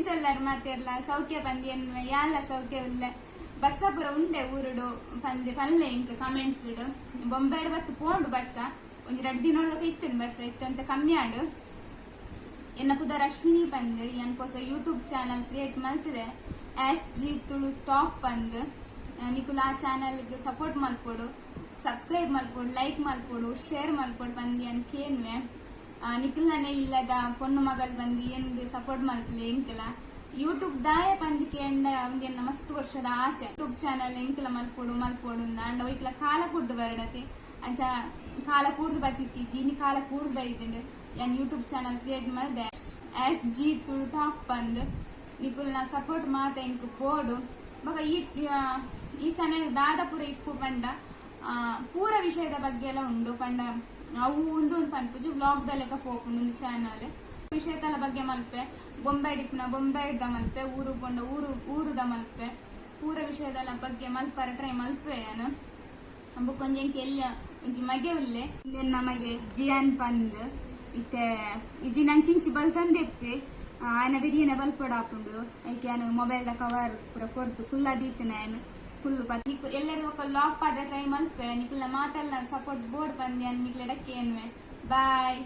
ಎಂಚೊಲ್ಲರು ಮಾತೆರ್ಲ ಸೌಖ್ಯ ಬಂದಿ ಎನ್ವೆ ಯಾಲ ಸೌಖ್ಯವಿಲ್ಲ ಬರ್ಸಪುರ ಉಂಡೆ ಊರುಡು ಪಂದೆ ಪಲ್ಲೆ ಇಂಕ ಕಮೆಂಟ್ಸ್ ಇಡು ಬೊಂಬೆಡ್ ಬತ್ತು ಪೋಂಡು ಬರ್ಸ ಒಂಜಿ 2 ದಿನೊಳಗೆ ಇತ್ತು ಬರ್ಸ ಇತ್ತು ಅಂತ ಕಮ್ಮಿ ಆಡು ಎನ್ನ ಪುದರ್ ಅಶ್ವಿನಿ ಬಂದು ಎನ್ಕೋಸ ಯೂಟ್ಯೂಬ್ ಚಾನಲ್ ಕ್ರಿಯೇಟ್ ಮಾಡ್ತಿದೆ SG ತುಳು ಟಾಪ್ ಬಂದು ನಿಕುಲ ಆ ಚಾನಲ್ಗೆ ಸಪೋರ್ಟ್ ಮಲ್ಕೊಡು ಸಬ್ಸ್ಕ್ರೈಬ್ ಮಲ್ಕೊಡು ಲೈಕ್ ಮಲ್ಕೊಡು ಶೇರ್ ಮಲ್ಕೊಡು ಬಂದು ಅನ್ ಕೇನ್ವೆ ನಿಖಿಲ್ನೇ ಇಲ್ಲದ ಪೊಣ್ಣು ಮಗಲ್ ಬಂದು ಏನ್ಗೆ ಸಪೋರ್ಟ್ ಮಲ್ಪಲೆ ಎಂಕಲ ಯೂಟ್ಯೂಬ್ ದಾಯ ಪಂದಿಕೆ ಅವನ ಮಸ್ತ್ ವರ್ಷದ ಆಸೆ ಯೂಟ್ಯೂಬ್ ಚಾನಲ್ ಎಂಕಲ ಮಲ್ಪೊಡು ಅಂಡ ಒಯ್ಕಲ ಕಾಲ ಕೂಡ್ದು ಬರಡತಿ ಅಂಚ ಕಾಲ ಕೂಡ್ದು ಬತ್ತಿತ್ತಿ ಜೀನಿ ಕಾಲ ಕೂಡ್ದು ಬೈದಂಡು ಯಾನ್ ಯೂಟ್ಯೂಬ್ ಚಾನಲ್ ಕ್ರಿಯೇಟ್ ಮಾಡಿದೆ SG ತುಳು ಟಾಪ್ ಬಂದು ನಿಖಿಲ್ನ ಸಪೋರ್ಟ್ ಮಾತ ಎಂಕ್ ಪೋಡು ಬಗ ಈ ಚಾನೆಲ್ ದಾದ ಪೂರ ಇಪ್ಪು ಪಂಡ ಪೂರ ವಿಷಯದ ಬಗ್ಗೆ ಎಲ್ಲ ಉಂಡು ಪಂಡ ಅವು ಒಂದು ಪನ್ಪುಜಿ ವ್ಲಾಗ್ ದಲೆಕ ಪೋಪುಂಡು ಚಾನಲ್ ವಿಷಯದ ಬಗ್ಗೆ ಮಲ್ಪೆ ಬೊಂಬೆ ಹಿಡ್ದ ಮಲ್ಪೆ ಊರು ಕೊಂಡ ಊರುದ ಮಲ್ಪೆ ಪೂರ ವಿಷಯದ ಬಗ್ಗೆ ಮಲ್ಪರ ಟ್ರೈ ಮಲ್ಪೆ ಏನು ಕೊಂಜಂಕ ಎಲ್ಲ ಒಂಜಿ ಮಗೆ ಉಲ್ಲೆ ನಮಗೆ ಜಿಯಾನ್ ಪಂದ್ ಇತ್ತೆ ಇಜಿ ನಂಚಿಂಚಿ ಬಲ್ಸಂದೆಪ್ಪೆ ಆಯನ ಬಿರಿಯನ ಬಲ್ಪಡಾಪುಂಡು ಐಕೆ ಮೊಬೈಲ್ ದ ಕವರ್ ಪೂರ ಕೊರ್ತು ಕುಲ್ಲ ದೀತಿನ ಫುಲ್ ಪತ್ನಿ ಎಲ್ಲರೂ ఒక ಲಾಕ್ ಪಾಡ ಟ್ರೈ ಮಲ್ಪೆ ನಿಖಿಲ್ನ ಮಾತೆಲ್ಲ ಸಪೋರ್ಟ್ ಬೋರ್ಡ್ ಬಂದಿ ನಿಖಿಲ್ ಎಡಕ್ಕೆ ಏನ್ವೆ ಬಾಯ್.